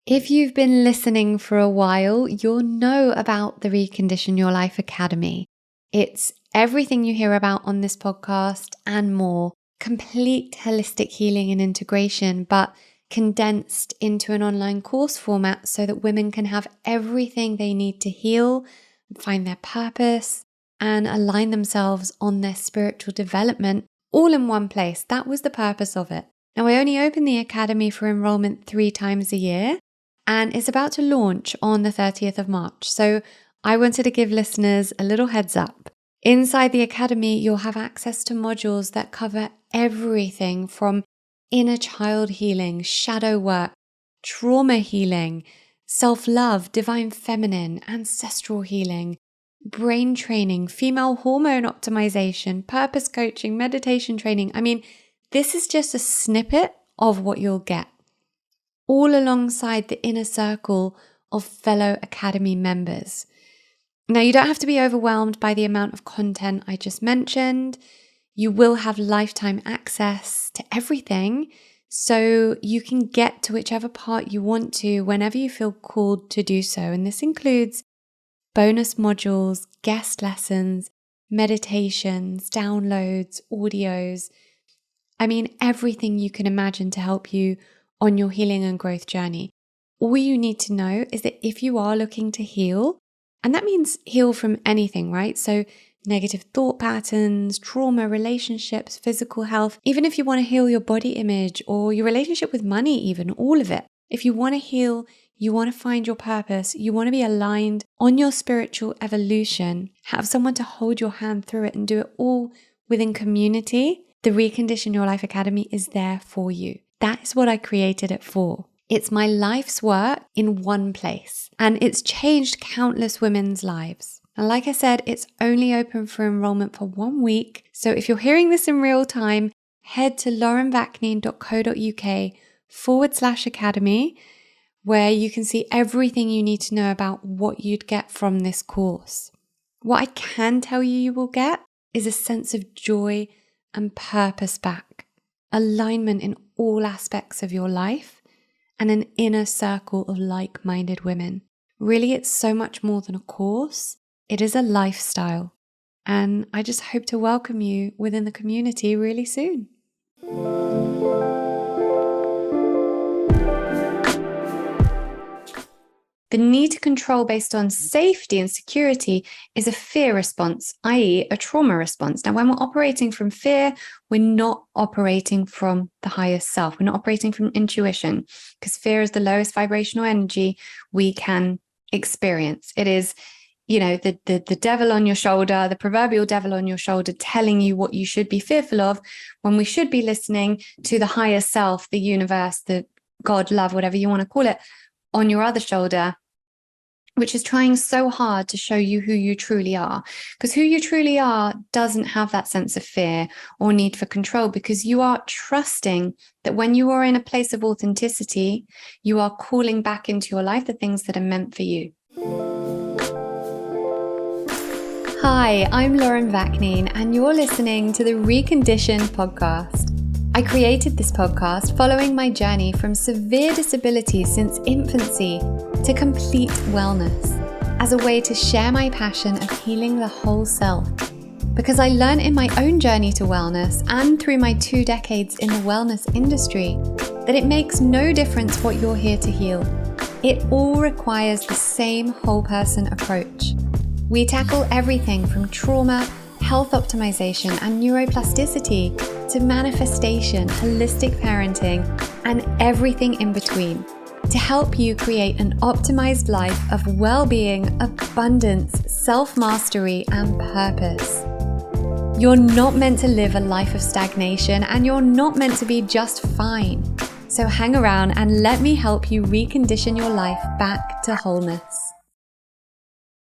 If you've been listening for a while, you'll know about the Recondition Your Life Academy. It's everything you hear about on this podcast and more. Complete holistic healing and integration, but condensed into an online course format so that women can have everything they need to heal, find their purpose, and align themselves on their spiritual development all in one place. That was the purpose of it. Now, I only open the Academy for enrollment 3 times a year, and it's about to launch on the 30th of March. So I wanted to give listeners a little heads up. Inside the Academy, you'll have access to modules that cover everything from inner child healing, shadow work, trauma healing, self-love, divine feminine, ancestral healing, brain training, female hormone optimization, purpose coaching, meditation training. I mean, this is just a snippet of what you'll get, all alongside the inner circle of fellow Academy members. Now, you don't have to be overwhelmed by the amount of content I just mentioned. You will have lifetime access to everything, so you can get to whichever part you want to whenever you feel called to do so. And this includes bonus modules, guest lessons, meditations, downloads, audios. I mean, everything you can imagine to help you on your healing and growth journey. All you need to know is that if you are looking to heal, and that means heal from anything, right? So negative thought patterns, trauma, relationships, physical health, even if you want to heal your body image or your relationship with money, even all of it. If you want to heal, you want to find your purpose, you want to be aligned on your spiritual evolution, have someone to hold your hand through it and do it all within community, the Recondition Your Life Academy is there for you. That is what I created it for. It's my life's work in one place, and it's changed countless women's lives. And like I said, it's only open for enrollment for 1 week. So if you're hearing this in real time, head to laurenvakneen.co.uk/academy, where you can see everything you need to know about what you'd get from this course. What I can tell you will get is a sense of joy and purpose back, alignment in all aspects of your life, and an inner circle of like-minded women. Really, it's so much more than a course. It is a lifestyle. And I just hope to welcome you within the community really soon. The need to control based on safety and security is a fear response, i.e. a trauma response. Now, when we're operating from fear, we're not operating from the highest self. We're not operating from intuition, because fear is the lowest vibrational energy we can experience. It is, the devil on your shoulder, the proverbial devil on your shoulder telling you what you should be fearful of, when we should be listening to the higher self, the universe, the God, love, whatever you want to call it, on your other shoulder, which is trying so hard to show you who you truly are. Because who you truly are doesn't have that sense of fear or need for control, because you are trusting that when you are in a place of authenticity, you are calling back into your life the things that are meant for you. Hi, I'm Lauren Vakneen, and you're listening to the Recondition podcast. I created this podcast following my journey from severe disability since infancy to complete wellness, as a way to share my passion of healing the whole self. Because I learned in my own journey to wellness and through my 2 decades in the wellness industry that it makes no difference what you're here to heal. It all requires the same whole person approach. We tackle everything from trauma, health optimization, and neuroplasticity to manifestation, holistic parenting, and everything in between to help you create an optimized life of well-being, abundance, self-mastery, and purpose. You're not meant to live a life of stagnation, and you're not meant to be just fine. So hang around and let me help you recondition your life back to wholeness.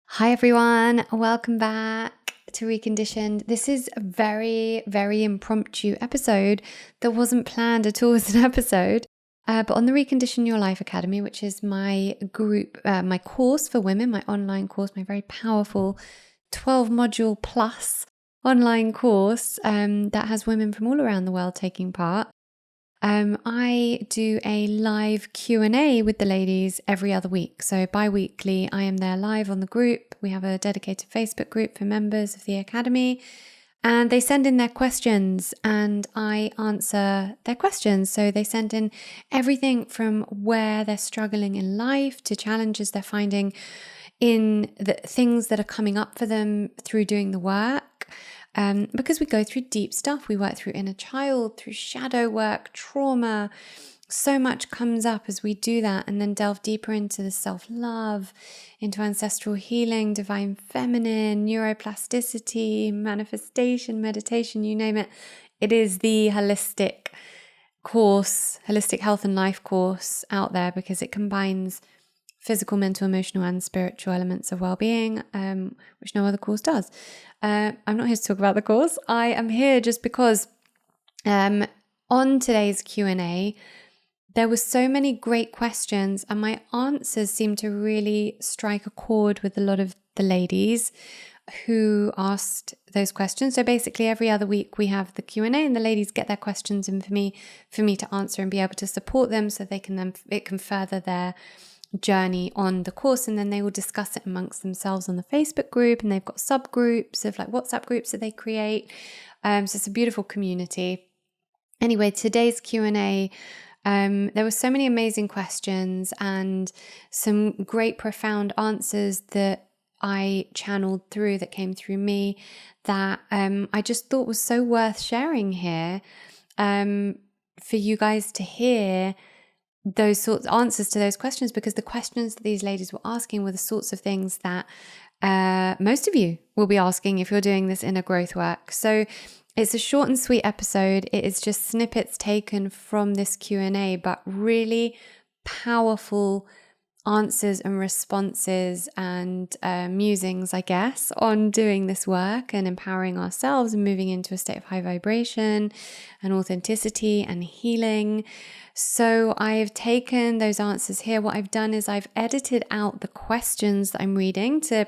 Hi everyone, welcome back to Reconditioned. This is a very, very impromptu episode that wasn't planned at all as an episode. But on the Recondition Your Life Academy, which is my group, my course for women, my online course, my very powerful 12 module plus online course that has women from all around the world taking part. I do a live Q&A with the ladies every other week. So bi-weekly, I am there live on the group. We have a dedicated Facebook group for members of the Academy, and they send in their questions and I answer their questions. So they send in everything from where they're struggling in life to challenges they're finding in the things that are coming up for them through doing the work. Because we go through deep stuff, we work through inner child, through shadow work, trauma. So much comes up as we do that, and then delve deeper into the self-love, into ancestral healing, divine feminine, neuroplasticity, manifestation, meditation, you name it. It is the holistic course, holistic health and life course out there, because it combines physical, mental, emotional, and spiritual elements of well-being, which no other course does. I'm not here to talk about the course. I am here just because on today's Q&A, there were so many great questions, and my answers seemed to really strike a chord with a lot of the ladies who asked those questions. So basically every other week we have the Q&A, and the ladies get their questions in for me to answer and be able to support them, so it can further their journey on the course, and then they will discuss it amongst themselves on the Facebook group, and they've got subgroups of like WhatsApp groups that they create. So it's a beautiful community. Anyway, today's Q&A, there were so many amazing questions and some great profound answers that I channeled through, that came through me, that I just thought was so worth sharing here for you guys to hear those sorts of answers to those questions, because the questions that these ladies were asking were the sorts of things that most of you will be asking if you're doing this inner growth work. So it's a short and sweet episode. It is just snippets taken from this Q&A, but really powerful answers and responses and musings, I guess, on doing this work and empowering ourselves and moving into a state of high vibration and authenticity and healing. So I've taken those answers here. What I've done is I've edited out the questions that I'm reading to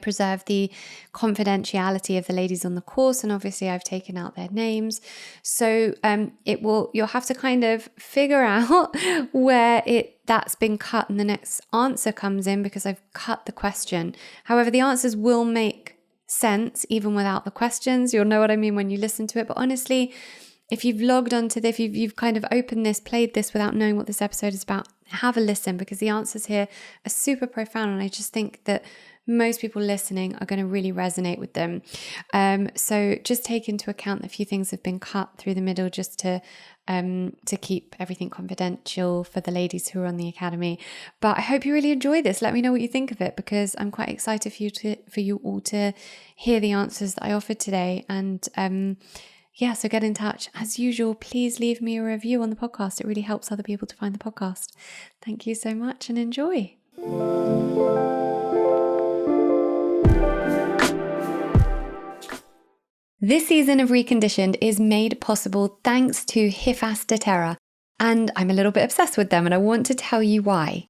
preserve the confidentiality of the ladies on the course. And obviously I've taken out their names. So you'll have to kind of figure out where that's been cut and the next answer comes in, because I've cut the question. However, the answers will make sense even without the questions. You'll know what I mean when you listen to it. But honestly, if you've logged onto this, if you've kind of opened this, played this without knowing what this episode is about, have a listen, because the answers here are super profound. And I just think that most people listening are going to really resonate with them. So just take into account that a few things have been cut through the middle, just to keep everything confidential for the ladies who are on the Academy. But I hope you really enjoy this. Let me know what you think of it, because I'm quite excited for you all to hear the answers that I offered today. And so get in touch. As usual, please leave me a review on the podcast. It really helps other people to find the podcast. Thank you so much, and enjoy. This season of Reconditioned is made possible thanks to HIFAS TERRA, and I'm a little bit obsessed with them, and I want to tell you why.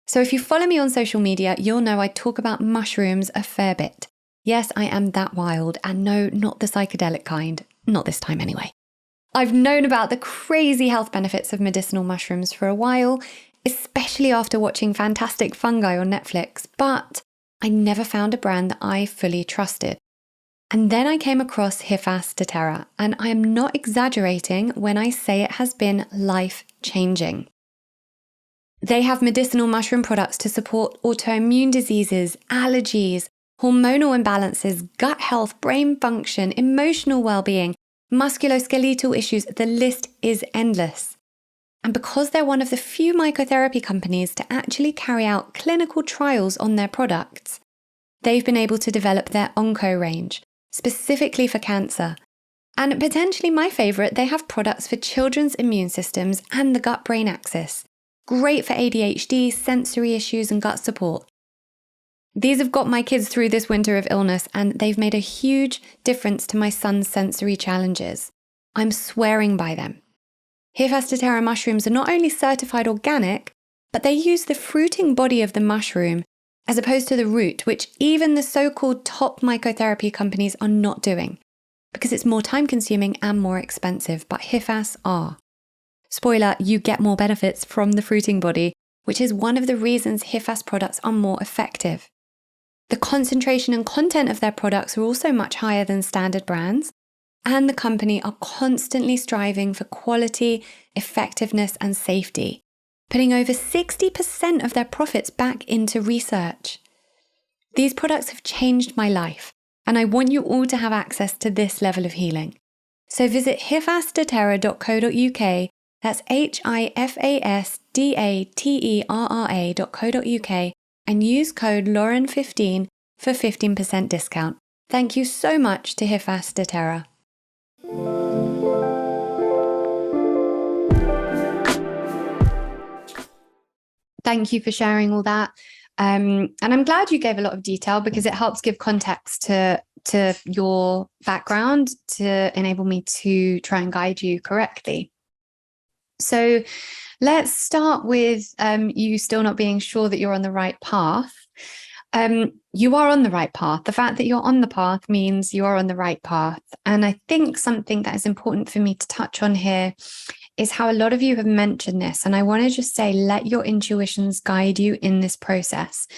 So if you follow me on social media, you'll know I talk about mushrooms a fair bit. Yes, I am that wild, and no, not the psychedelic kind. Not this time anyway. I've known about the crazy health benefits of medicinal mushrooms for a while, especially after watching Fantastic Fungi on Netflix, but I never found a brand that I fully trusted. And then I came across HIFAS TERRA, and I am not exaggerating when I say it has been life-changing. They have medicinal mushroom products to support autoimmune diseases, allergies, hormonal imbalances, gut health, brain function, emotional well-being, musculoskeletal issues. The list is endless. And because they're one of the few mycotherapy companies to actually carry out clinical trials on their products, they've been able to develop their Onco range, specifically for cancer. And potentially my favorite, they have products for children's immune systems and the gut-brain axis. Great for ADHD, sensory issues, and gut support. These have got my kids through this winter of illness, and they've made a huge difference to my son's sensory challenges. I'm swearing by them. HIFAS TERRA mushrooms are not only certified organic, but they use the fruiting body of the mushroom as opposed to the root, which even the so-called top mycotherapy companies are not doing, because it's more time-consuming and more expensive, but HIFAS are. Spoiler, you get more benefits from the fruiting body, which is one of the reasons HIFAS products are more effective. The concentration and content of their products are also much higher than standard brands, and the company are constantly striving for quality, effectiveness, and safety, putting over 60% of their profits back into research. These products have changed my life, and I want you all to have access to this level of healing. So visit hifasdaterra.co.uk, that's HIFASDATERRA.co.uk, and use code Lauren15 for 15% discount. Thank you so much to HIFAS TERRA. Thank you for sharing all that. And I'm glad you gave a lot of detail because it helps give context to your background to enable me to try and guide you correctly. So let's start with you still not being sure that you're on the right path. You are on the right path. The fact that you're on the path means you are on the right path. And I think something that is important for me to touch on here is how a lot of you have mentioned this. And I want to just say, let your intuitions guide you in this process.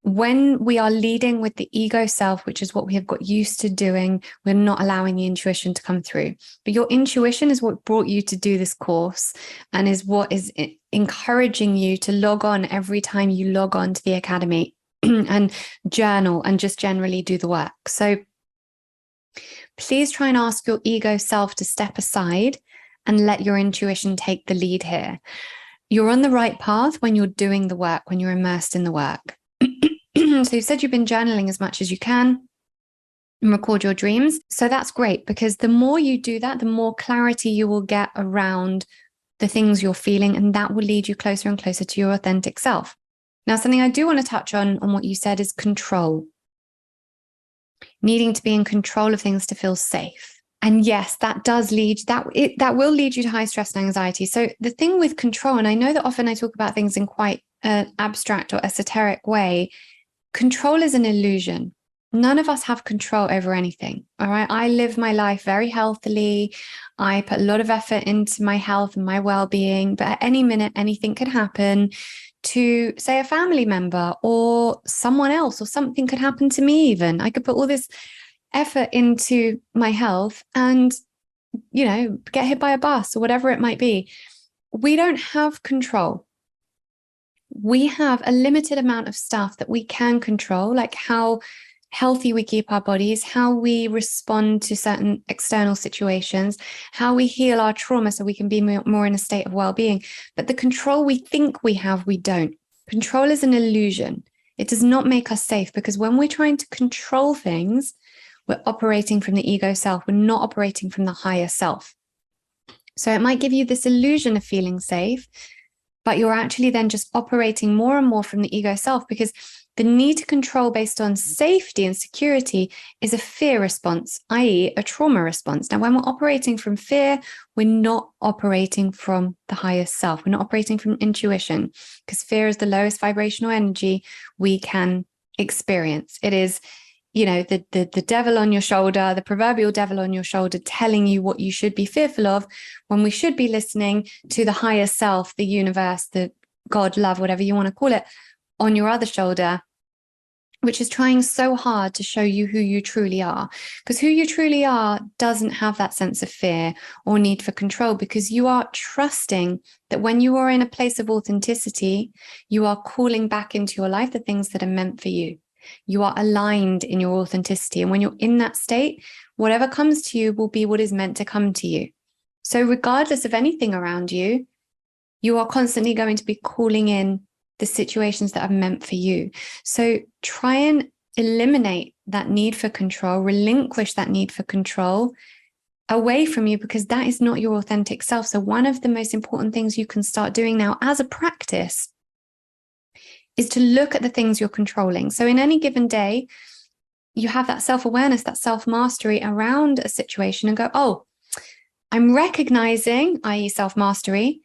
When we are leading with the ego self, which is what we have got used to doing, we're not allowing the intuition to come through. But your intuition is what brought you to do this course and is what is encouraging you to log on every time you log on to the academy and journal and just generally do the work. So please try and ask your ego self to step aside and let your intuition take the lead here. You're on the right path when you're doing the work, when you're immersed in the work. So you said you've been journaling as much as you can and record your dreams. So that's great, because the more you do that, the more clarity you will get around the things you're feeling, and that will lead you closer and closer to your authentic self. Now, something I do want to touch on what you said is control. Needing to be in control of things to feel safe. And yes, that does lead, that will lead you to high stress and anxiety. So the thing with control, and I know that often I talk about things in quite an abstract or esoteric way, control is an illusion. None of us have control over anything. All right. I live my life very healthily. I put a lot of effort into my health and my well-being, but at any minute, anything could happen to, say, a family member or someone else, or something could happen to me even. I could put all this effort into my health and, get hit by a bus or whatever it might be. We don't have control. We have a limited amount of stuff that we can control, like how healthy we keep our bodies, how we respond to certain external situations, how we heal our trauma so we can be more in a state of well-being. But the control we think we have, we don't. Control is an illusion. It does not make us safe, because when we're trying to control things, we're operating from the ego self. We're not operating from the higher self. So it might give you this illusion of feeling safe, but you're actually then just operating more and more from the ego self, because the need to control based on safety and security is a fear response, i.e. a trauma response. Now, when we're operating from fear, we're not operating from the highest self. We're not operating from intuition, because fear is the lowest vibrational energy we can experience. It is, the devil on your shoulder, the proverbial devil on your shoulder, telling you what you should be fearful of, when we should be listening to the higher self, the universe, the God, love, whatever you want to call it, on your other shoulder, which is trying so hard to show you who you truly are. Because who you truly are doesn't have that sense of fear or need for control, because you are trusting that when you are in a place of authenticity, you are calling back into your life the things that are meant for you. You are aligned in your authenticity. And when you're in that state, whatever comes to you will be what is meant to come to you. So regardless of anything around you, you are constantly going to be calling in the situations that are meant for you. So try and eliminate that need for control, relinquish that need for control away from you, because that is not your authentic self. So one of the most important things you can start doing now as a practice is to look at the things you're controlling. So in any given day, you have that self-awareness, that self-mastery around a situation, and go, oh, I'm recognizing, i.e. self-mastery,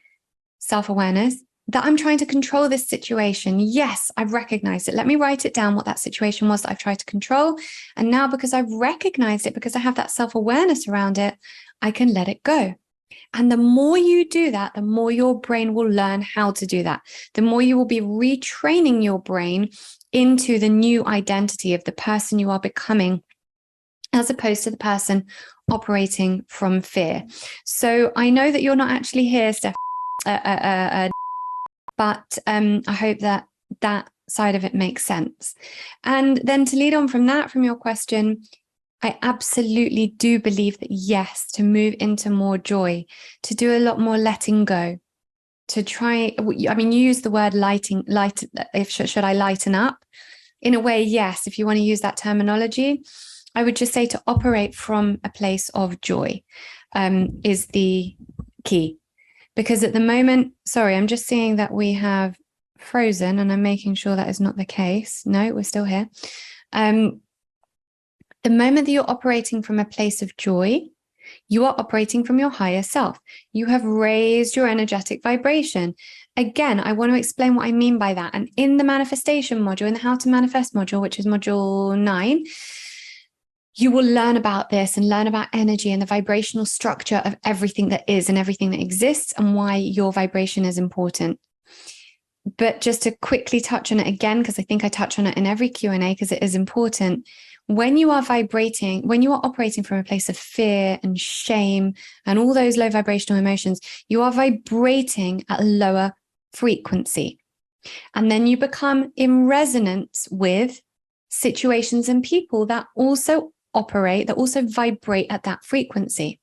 self-awareness, that I'm trying to control this situation. Yes, I've recognized it. Let me write it down, what that situation was that I've tried to control. And now, because I've recognized it, because I have that self-awareness around it, I can let it go. And the more you do that, the more your brain will learn how to do that. The more you will be retraining your brain into the new identity of the person you are becoming, as opposed to the person operating from fear. So I know that you're not actually here, Steph, but I hope that that side of it makes sense. And then to lead on from that, from your question, I absolutely do believe that yes, to move into more joy, to do a lot more letting go, to try, I mean, you use the word should I lighten up? In a way, yes, if you want to use that terminology, I would just say to operate from a place of joy is the key. Because at the moment, sorry, I'm just seeing that we have frozen and I'm making sure that is not the case. No, we're still here. The moment that you're operating from a place of joy, you are operating from your higher self. You have raised your energetic vibration. Again, I want to explain what I mean by that. And in the manifestation module, in the How to Manifest module, which is module 9, you will learn about this and learn about energy and the vibrational structure of everything that is and everything that exists and why your vibration is important. But just to quickly touch on it again, because I think I touch on it in every Q&A because it is important. When you are vibrating, when you are operating from a place of fear and shame and all those low vibrational emotions, you are vibrating at a lower frequency. And then you become in resonance with situations and people that also operate, that also vibrate at that frequency.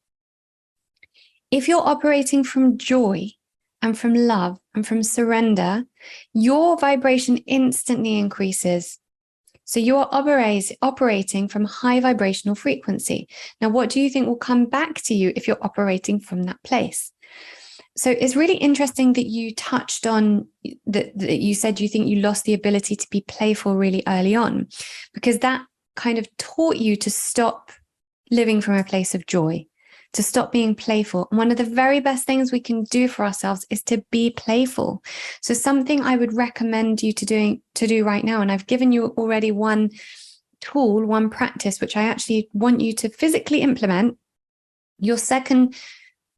If you're operating from joy and from love and from surrender, your vibration instantly increases. So you are operating from high vibrational frequency. Now, what do you think will come back to you if you're operating from that place? So it's really interesting that you touched on that you said you think you lost the ability to be playful really early on, because that kind of taught you to stop living from a place of joy, to stop being playful. And one of the very best things we can do for ourselves is to be playful. So something I would recommend you to do right now, and I've given you already one tool, one practice, which I actually want you to physically implement. Your second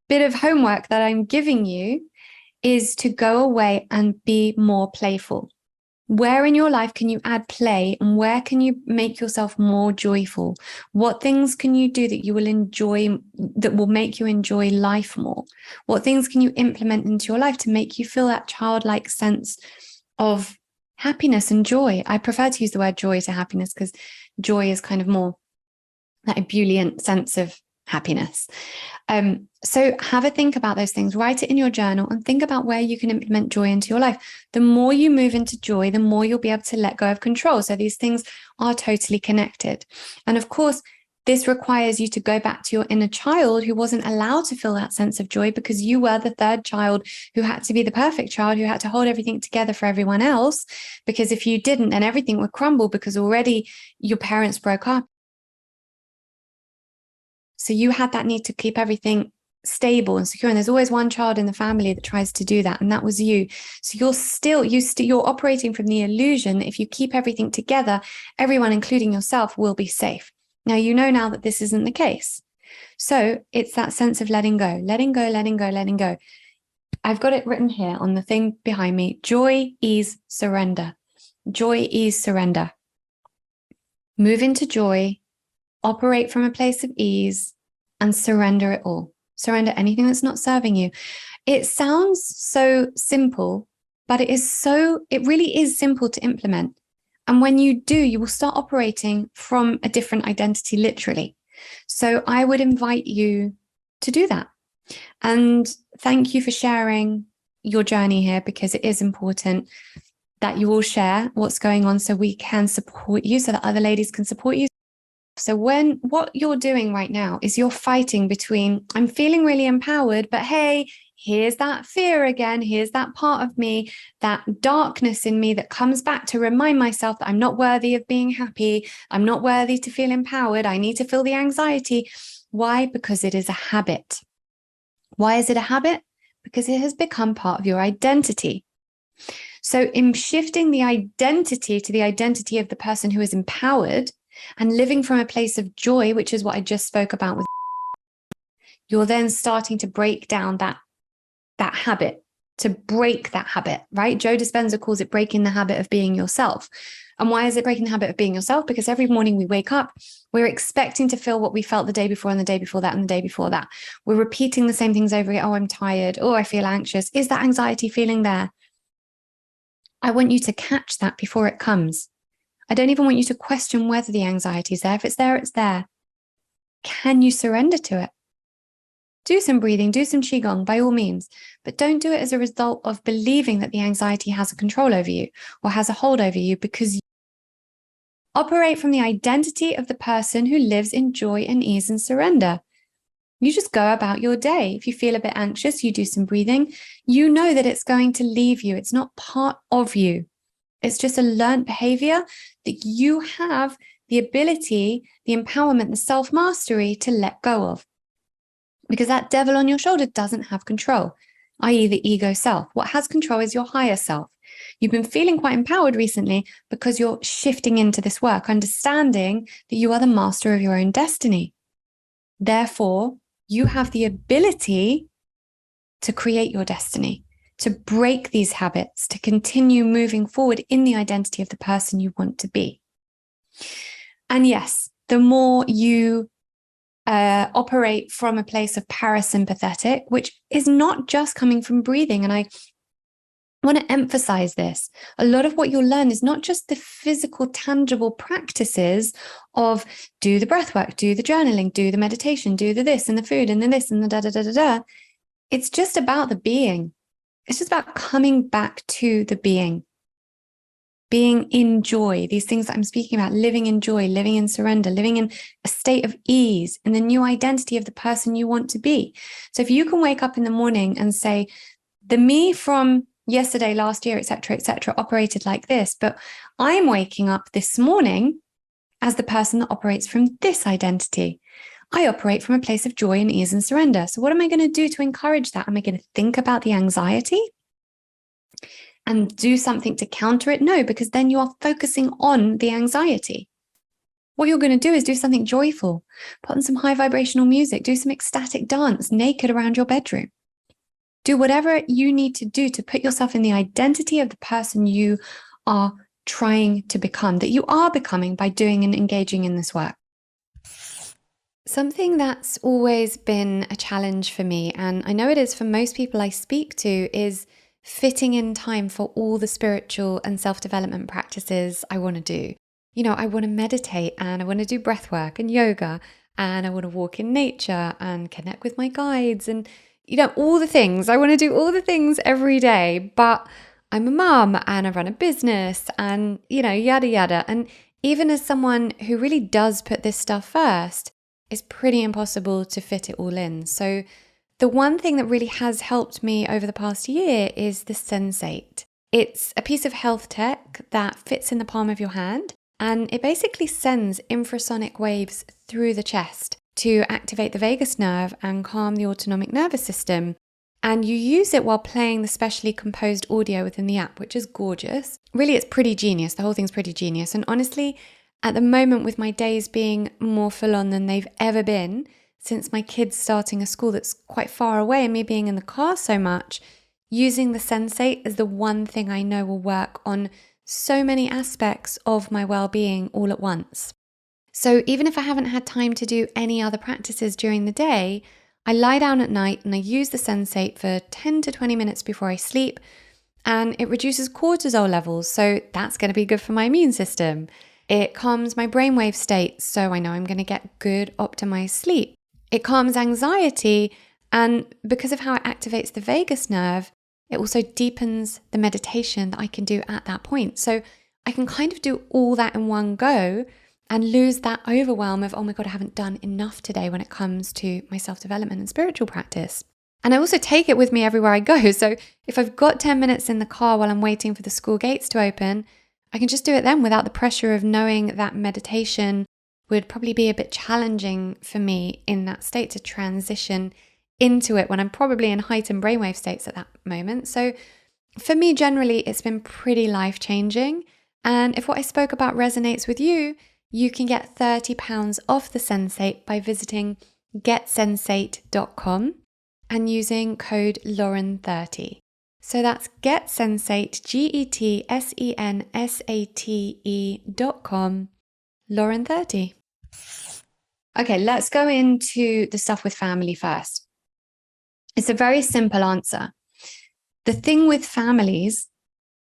bit of homework that I'm giving you is to go away and be more playful. Where in your life can you add play, and where can you make yourself more joyful? What things can you do that you will enjoy, that will make you enjoy life more? What things can you implement into your life to make you feel that childlike sense of happiness and joy? I prefer to use the word joy to happiness because joy is kind of more that ebullient sense of happiness. So have a think about those things, write it in your journal and think about where you can implement joy into your life. The more you move into joy, the more you'll be able to let go of control. So these things are totally connected. And of course, this requires you to go back to your inner child who wasn't allowed to feel that sense of joy because you were the third child who had to be the perfect child, who had to hold everything together for everyone else. Because if you didn't, then everything would crumble because already your parents broke up. So you had that need to keep everything stable and secure. And there's always one child in the family that tries to do that. And that was you. So you're operating from the illusion that if you keep everything together, everyone, including yourself, will be safe. Now, you know now that this isn't the case. So it's that sense of letting go, letting go, letting go, letting go. I've got it written here on the thing behind me. Joy, ease, surrender. Joy, ease, surrender. Move into joy, operate from a place of ease, and surrender it all. Surrender anything that's not serving you. It sounds so simple, but it really is simple to implement. And when you do, you will start operating from a different identity, literally. So I would invite you to do that. And thank you for sharing your journey here, because it is important that you all share what's going on so we can support you, so that other ladies can support you. So what you're doing right now is you're fighting between, I'm feeling really empowered, but hey, here's that fear again. Here's that part of me, that darkness in me that comes back to remind myself that I'm not worthy of being happy. I'm not worthy to feel empowered. I need to feel the anxiety. Why? Because it is a habit. Why is it a habit? Because it has become part of your identity. So in shifting the identity to the identity of the person who is empowered, and living from a place of joy, which is what I just spoke about with, you're then starting to break down that habit, to break that habit, right? Joe Dispenza calls it breaking the habit of being yourself. And why is it breaking the habit of being yourself? Because every morning we wake up, we're expecting to feel what we felt the day before and the day before that and the day before that. We're repeating the same things over again. Oh, I'm tired. Oh, I feel anxious. Is that anxiety feeling there? I want you to catch that before it comes. I don't even want you to question whether the anxiety is there. If it's there, it's there. Can you surrender to it? Do some breathing, do some Qigong by all means, but don't do it as a result of believing that the anxiety has a control over you or has a hold over you, because you operate from the identity of the person who lives in joy and ease and surrender. You just go about your day. If you feel a bit anxious, you do some breathing. You know that it's going to leave you. It's not part of you. It's just a learned behavior that you have the ability, the empowerment, the self-mastery to let go of. Because that devil on your shoulder doesn't have control, i.e. the ego self. What has control is your higher self. You've been feeling quite empowered recently because you're shifting into this work, understanding that you are the master of your own destiny. Therefore, you have the ability to create your destiny, to break these habits, to continue moving forward in the identity of the person you want to be. And yes, the more you operate from a place of parasympathetic, which is not just coming from breathing. And I want to emphasize this. A lot of what you'll learn is not just the physical, tangible practices of do the breath work, do the journaling, do the meditation, do the this and the food and the this and the da da da da da. It's just about the being. It's just about coming back to the being in joy, these things that I'm speaking about, living in joy, living in surrender, living in a state of ease, in the new identity of the person you want to be. So if you can wake up in the morning and say, the me from yesterday, last year, et cetera, operated like this, but I'm waking up this morning as the person that operates from this identity. I operate from a place of joy and ease and surrender. So what am I going to do to encourage that? Am I going to think about the anxiety and do something to counter it? No, because then you are focusing on the anxiety. What you're going to do is do something joyful, put on some high vibrational music, do some ecstatic dance naked around your bedroom. Do whatever you need to do to put yourself in the identity of the person you are trying to become, that you are becoming by doing and engaging in this work. Something that's always been a challenge for me, and I know it is for most people I speak to, is fitting in time for all the spiritual and self-development practices I want to do. You know, I want to meditate and I want to do breath work and yoga and I want to walk in nature and connect with my guides and, you know, all the things. I want to do all the things every day, but I'm a mum and I run a business and, you know, yada, yada. And even as someone who really does put this stuff first, it's pretty impossible to fit it all in. So the one thing that really has helped me over the past year is the SENSATE. It's a piece of health tech that fits in the palm of your hand, and it basically sends infrasonic waves through the chest to activate the vagus nerve and calm the autonomic nervous system. And you use it while playing the specially composed audio within the app, which is gorgeous. Really, it's pretty genius. The whole thing's pretty genius. And honestly, at the moment, with my days being more full on than they've ever been, since my kids starting a school that's quite far away and me being in the car so much, using the SENSATE is the one thing I know will work on so many aspects of my well-being all at once. So even if I haven't had time to do any other practices during the day, I lie down at night and I use the SENSATE for 10 to 20 minutes before I sleep, and it reduces cortisol levels, so that's going to be good for my immune system. It calms my brainwave state, so I know I'm going to get good optimized sleep. It calms anxiety, and because of how it activates the vagus nerve, it also deepens the meditation that I can do at that point. So I can kind of do all that in one go and lose that overwhelm of, oh my God, I haven't done enough today when it comes to my self-development and spiritual practice. And I also take it with me everywhere I go. So if I've got 10 minutes in the car while I'm waiting for the school gates to open, I can just do it then without the pressure of knowing that meditation would probably be a bit challenging for me in that state to transition into it when I'm probably in heightened brainwave states at that moment. So for me, generally, it's been pretty life-changing. And if what I spoke about resonates with you, you can get £30 off the SENSATE by visiting getsensate.com and using code Lauren30. So that's getsensate, GETSENSATE.com, Lauren30. Okay, let's go into the stuff with family first. It's a very simple answer. The thing with families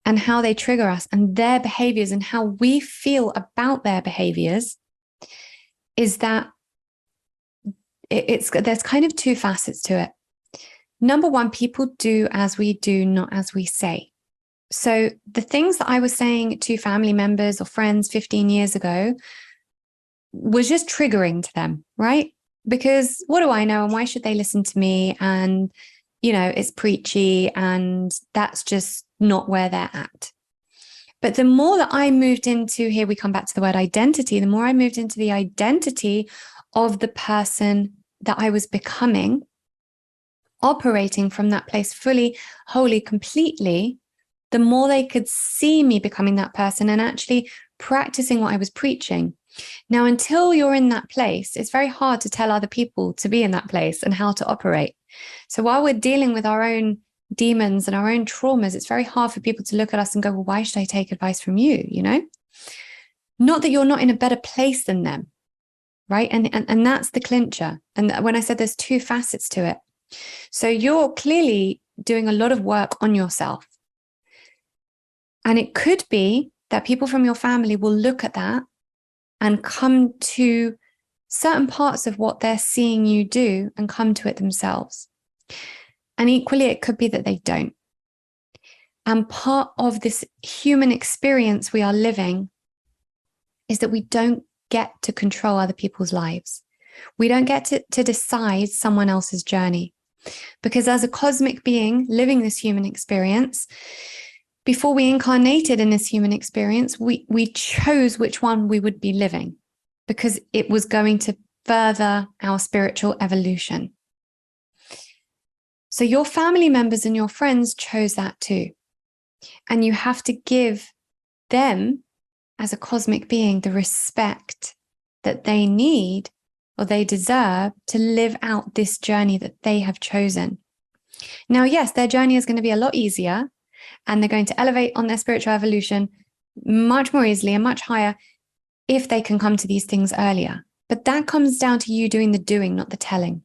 and how they trigger us and their behaviors and how we feel about their behaviors is that there's kind of two facets to it. Number one, people do as we do, not as we say. So the things that I was saying to family members or friends 15 years ago was just triggering to them, right? Because what do I know and why should they listen to me? And, it's preachy and that's just not where they're at. But the more that I moved into, here we come back to the word identity, the more I moved into the identity of the person that I was becoming, operating from that place fully, wholly, completely, the more they could see me becoming that person and actually practicing what I was preaching. Now, until you're in that place, it's very hard to tell other people to be in that place and how to operate. So while we're dealing with our own demons and our own traumas, it's very hard for people to look at us and go, well, why should I take advice from you? Not that you're not in a better place than them, right? And that's the clincher. And when I said there's two facets to it. So you're clearly doing a lot of work on yourself. And it could be that people from your family will look at that and come to certain parts of what they're seeing you do and come to it themselves. And equally, it could be that they don't. And part of this human experience we are living is that we don't get to control other people's lives. We don't get to decide someone else's journey. Because as a cosmic being living this human experience, before we incarnated in this human experience, we chose which one we would be living because it was going to further our spiritual evolution. So your family members and your friends chose that too. And you have to give them, as a cosmic being, the respect that they need or they deserve to live out this journey that they have chosen. Now, yes, their journey is going to be a lot easier and they're going to elevate on their spiritual evolution much more easily and much higher if they can come to these things earlier. But that comes down to you doing the doing, not the telling,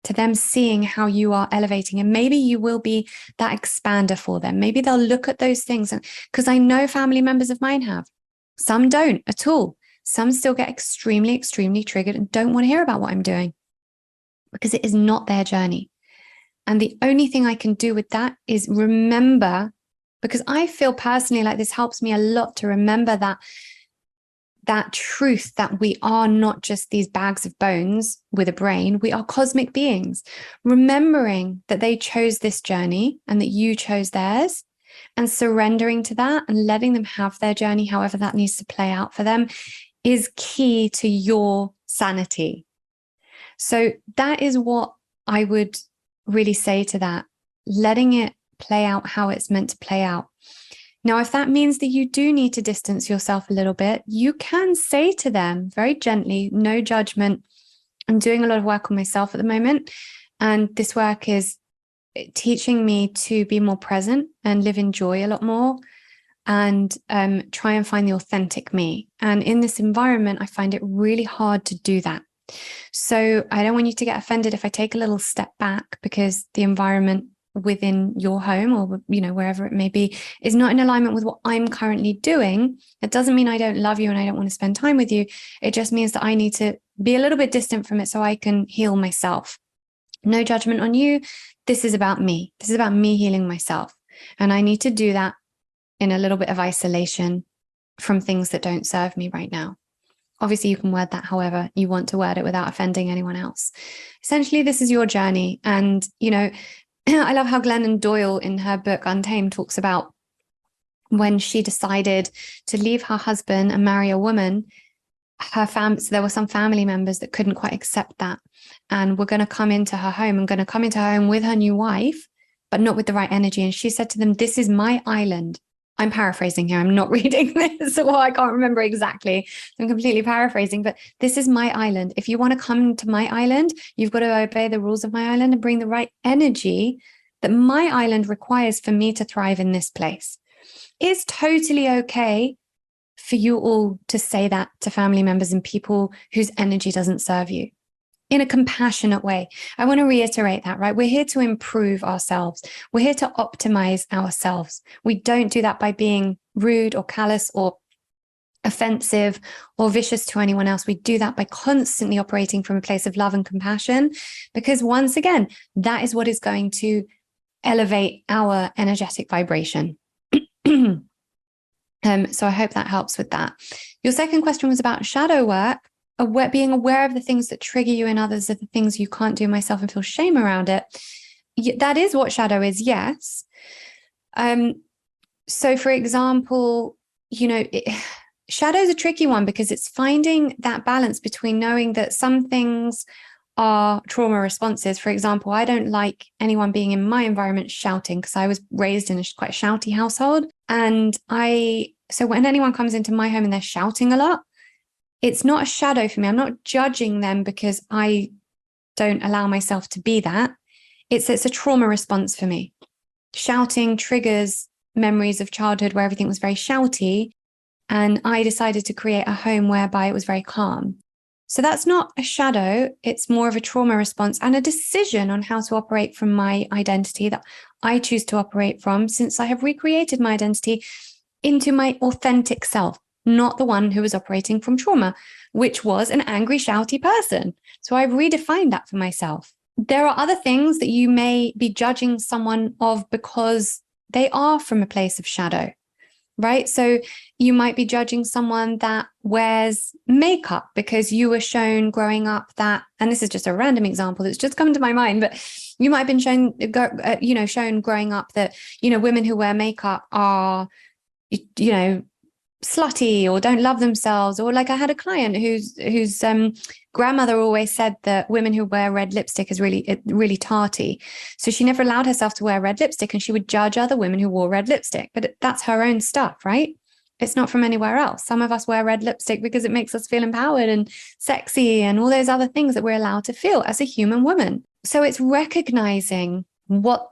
to them seeing how you are elevating. And maybe you will be that expander for them. Maybe they'll look at those things. Because I know family members of mine have. Some don't at all. Some still get extremely, extremely triggered and don't want to hear about what I'm doing because it is not their journey. And the only thing I can do with that is remember, because I feel personally like this helps me a lot to remember that truth that we are not just these bags of bones with a brain. We are cosmic beings. Remembering that they chose this journey and that you chose theirs, and surrendering to that and letting them have their journey, however that needs to play out for them, is key to your sanity. So that is what I would really say to that, letting it play out how it's meant to play out. Now, if that means that you do need to distance yourself a little bit, you can say to them very gently, no judgment. I'm doing a lot of work on myself at the moment. And this work is teaching me to be more present and live in joy a lot more and try and find the authentic me. And in this environment, I find it really hard to do that. So I don't want you to get offended if I take a little step back because the environment within your home or, wherever it may be, is not in alignment with what I'm currently doing. It doesn't mean I don't love you and I don't want to spend time with you. It just means that I need to be a little bit distant from it so I can heal myself. No judgment on you. This is about me. This is about me healing myself. And I need to do that in a little bit of isolation from things that don't serve me right now. Obviously, you can word that however you want to word it without offending anyone else. Essentially, this is your journey. And, I love how Glennon Doyle in her book Untamed talks about when she decided to leave her husband and marry a woman, so there were some family members that couldn't quite accept that and were going to come into her home with her new wife, but not with the right energy. And she said to them, this is my island. I'm paraphrasing here. I'm not reading this, or I can't remember exactly. I'm completely paraphrasing, but this is my island. If you want to come to my island, you've got to obey the rules of my island and bring the right energy that my island requires for me to thrive in this place. It's totally okay for you all to say that to family members and people whose energy doesn't serve you, in a compassionate way. I want to reiterate that, right? We're here to improve ourselves. We're here to optimize ourselves. We don't do that by being rude or callous or offensive or vicious to anyone else. We do that by constantly operating from a place of love and compassion, because once again, that is what is going to elevate our energetic vibration. So I hope that helps with that. Your second question was about shadow work. Being aware of the things that trigger you in others, of the things you can't do myself and feel shame around it. That is what shadow is, yes. So for example, shadow is a tricky one because it's finding that balance between knowing that some things are trauma responses. For example, I don't like anyone being in my environment shouting, because I was raised in a quite shouty household. And so when anyone comes into my home and they're shouting a lot, it's not a shadow for me. I'm not judging them because I don't allow myself to be that. It's a trauma response for me. Shouting triggers memories of childhood where everything was very shouty. And I decided to create a home whereby it was very calm. So that's not a shadow. It's more of a trauma response and a decision on how to operate from my identity that I choose to operate from, since I have recreated my identity into my authentic self, not the one who was operating from trauma, which was an angry, shouty person. So I've redefined that for myself. There are other things that you may be judging someone of because they are from a place of shadow, right? So you might be judging someone that wears makeup because you were shown growing up that, and this is just a random example that's just come to my mind, but you might have been shown growing up that, women who wear makeup are, slutty or don't love themselves. Or like I had a client whose grandmother always said that women who wear red lipstick is really tarty. So she never allowed herself to wear red lipstick, and she would judge other women who wore red lipstick. But that's her own stuff, right? It's not from anywhere else. Some of us wear red lipstick because it makes us feel empowered and sexy and all those other things that we're allowed to feel as a human woman. So it's recognizing what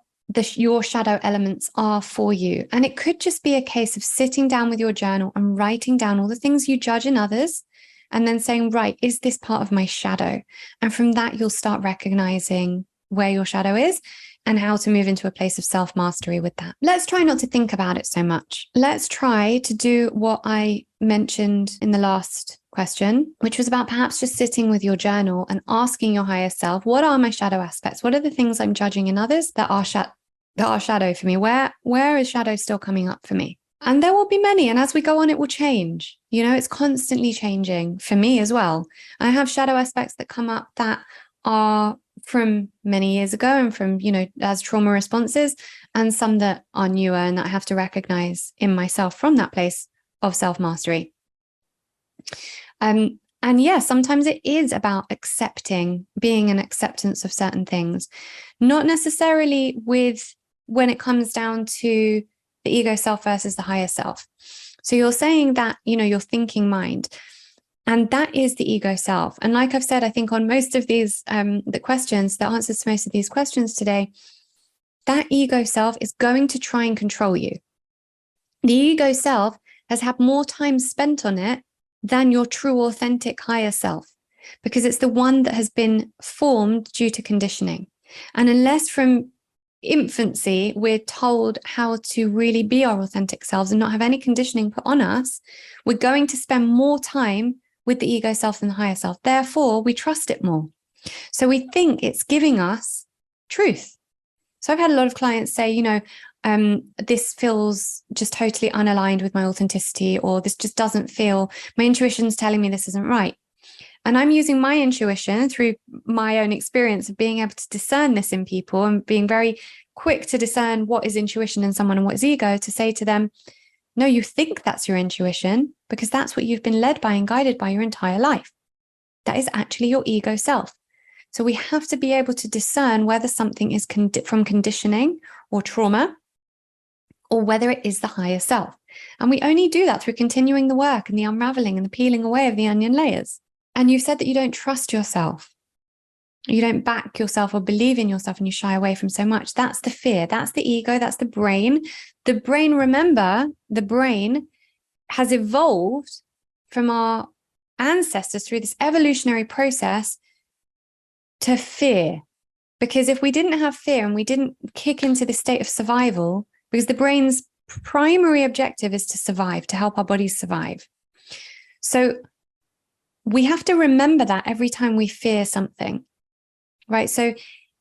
your shadow elements are for you. And it could just be a case of sitting down with your journal and writing down all the things you judge in others, and then saying, right, is this part of my shadow? And from that, you'll start recognizing where your shadow is and how to move into a place of self-mastery with that. Let's try not to think about it so much. Let's try to do what I mentioned in the last question, which was about perhaps just sitting with your journal and asking your higher self, what are my shadow aspects? What are the things I'm judging in others that are shadow for me? Where is shadow still coming up for me? And there will be many. And as we go on, it will change. It's constantly changing for me as well. I have shadow aspects that come up that are from many years ago and from, as trauma responses, and some that are newer and that I have to recognize in myself from that place of self-mastery. And yeah, sometimes it is about being an acceptance of certain things, not necessarily when it comes down to the ego self versus the higher self. So you're saying that, your thinking mind, and that is the ego self. And like I've said, I think on most of these, the answers to most of these questions today, that ego self is going to try and control you. The ego self has had more time spent on it than your true, authentic higher self, because it's the one that has been formed due to conditioning. And unless from infancy we're told how to really be our authentic selves and not have any conditioning put on us, we're going to spend more time with the ego self than the higher self. Therefore, we trust it more. So we think it's giving us truth. So I've had a lot of clients say, this feels just totally unaligned with my authenticity, or this just doesn't feel, my intuition's telling me this isn't right. And I'm using my intuition through my own experience of being able to discern this in people and being very quick to discern what is intuition in someone and what is ego, to say to them, no, you think that's your intuition because that's what you've been led by and guided by your entire life. That is actually your ego self. So we have to be able to discern whether something is from conditioning or trauma, or whether it is the higher self. And we only do that through continuing the work and the unraveling and the peeling away of the onion layers. And you said that you don't trust yourself. You don't back yourself or believe in yourself, and you shy away from so much. That's the fear. That's the ego. That's the brain. The brain, remember, the brain has evolved from our ancestors through this evolutionary process to fear. Because if we didn't have fear and we didn't kick into this state of survival, because the brain's primary objective is to survive, to help our bodies survive. So we have to remember that every time we fear something, right? So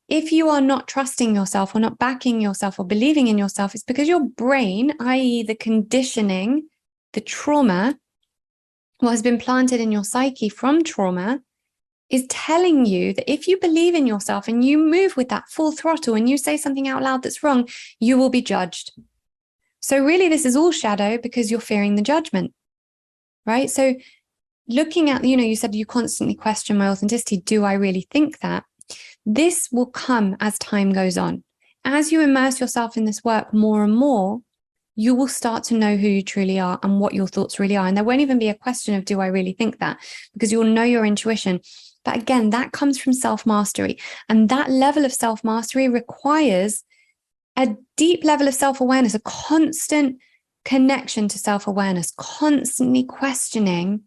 if you are not trusting yourself or not backing yourself or believing in yourself, it's because your brain, i.e. the conditioning, the trauma, what has been planted in your psyche from trauma, is telling you that if you believe in yourself and you move with that full throttle and you say something out loud that's wrong, you will be judged. So really, this is all shadow because you're fearing the judgment, right? So looking at, you said you constantly question my authenticity. Do I really think that? This will come as time goes on. As you immerse yourself in this work more and more, you will start to know who you truly are and what your thoughts really are. And there won't even be a question of, do I really think that? Because you'll know your intuition. But again, that comes from self-mastery. And that level of self-mastery requires a deep level of self-awareness, a constant connection to self-awareness, constantly questioning,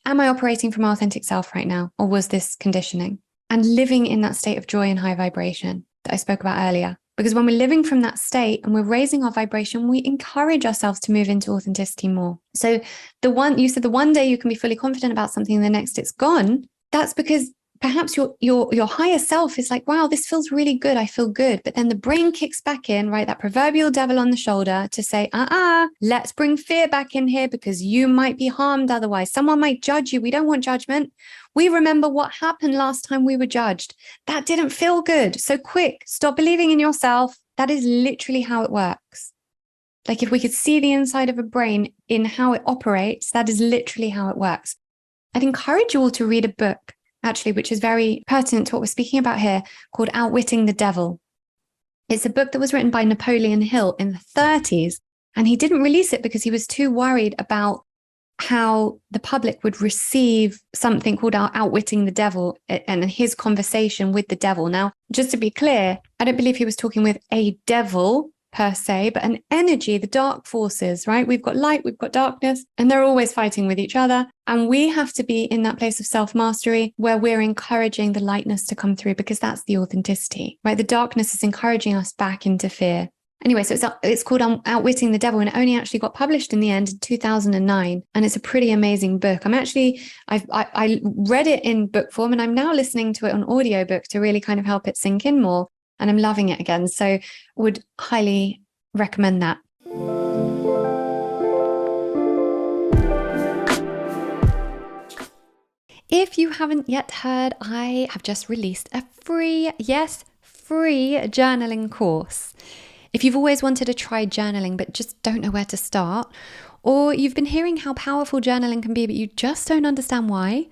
am I operating from my authentic self right now? Or was this conditioning? And living in that state of joy and high vibration that I spoke about earlier. Because when we're living from that state and we're raising our vibration, we encourage ourselves to move into authenticity more. So you said the one day you can be fully confident about something and the next it's gone. That's because perhaps your higher self is like, wow, this feels really good. I feel good. But then the brain kicks back in, right? That proverbial devil on the shoulder to say, let's bring fear back in here because you might be harmed otherwise. Someone might judge you. We don't want judgment. We remember what happened last time we were judged. That didn't feel good. So quick, stop believing in yourself. That is literally how it works. Like if we could see the inside of a brain in how it operates, that is literally how it works. I'd encourage you all to read a book, actually, which is very pertinent to what we're speaking about here, called Outwitting the Devil. It's a book that was written by Napoleon Hill in the 30s, and he didn't release it because he was too worried about how the public would receive something called Outwitting the Devil and his conversation with the devil. Now, just to be clear, I don't believe he was talking with a devil per se, but an energy, the dark forces, right? We've got light, we've got darkness, and they're always fighting with each other. And we have to be in that place of self-mastery where we're encouraging the lightness to come through, because that's the authenticity, right? The darkness is encouraging us back into fear. Anyway, so it's called Outwitting the Devil, and it only actually got published in the end in 2009. And it's a pretty amazing book. I read it in book form, and I'm now listening to it on audiobook to really kind of help it sink in more. And I'm loving it again. So would highly recommend that. If you haven't yet heard, I have just released a free journaling course. If you've always wanted to try journaling but just don't know where to start, or you've been hearing how powerful journaling can be but you just don't understand why,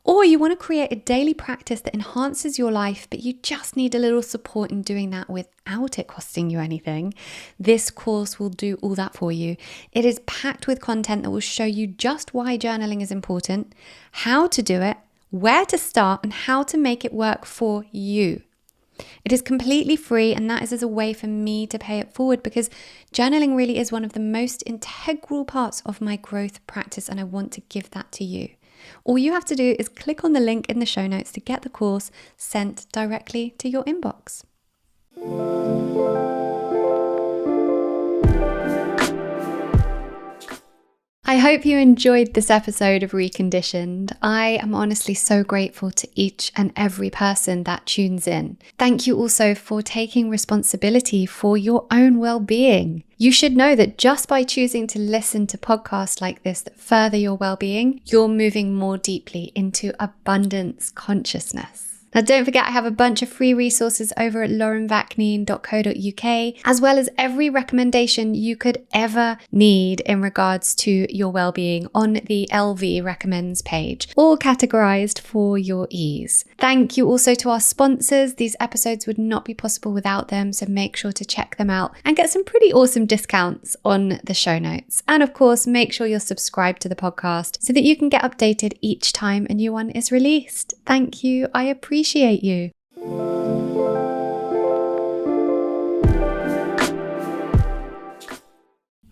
or you want to create a daily practice that enhances your life, but you just need a little support in doing that without it costing you anything, this course will do all that for you. It is packed with content that will show you just why journaling is important, how to do it, where to start, and how to make it work for you. It is completely free, and that is as a way for me to pay it forward, because journaling really is one of the most integral parts of my growth practice, and I want to give that to you. All you have to do is click on the link in the show notes to get the course sent directly to your inbox. I hope you enjoyed this episode of Reconditioned. I am honestly so grateful to each and every person that tunes in. Thank you also for taking responsibility for your own well-being. You should know that just by choosing to listen to podcasts like this that further your well-being, you're moving more deeply into abundance consciousness. Now, don't forget, I have a bunch of free resources over at laurenvakneen.co.uk, as well as every recommendation you could ever need in regards to your well-being on the LV Recommends page, all categorized for your ease. Thank you also to our sponsors. These episodes would not be possible without them, so make sure to check them out and get some pretty awesome discounts on the show notes. And of course, make sure you're subscribed to the podcast so that you can get updated each time a new one is released. Thank you. I appreciate you.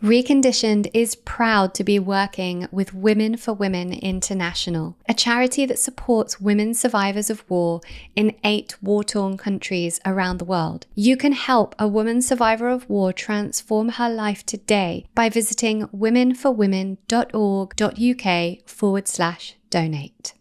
Reconditioned is proud to be working with Women for Women International, a charity that supports women survivors of war in 8 war-torn countries around the world. You can help a woman survivor of war transform her life today by visiting womenforwomen.org.uk/donate.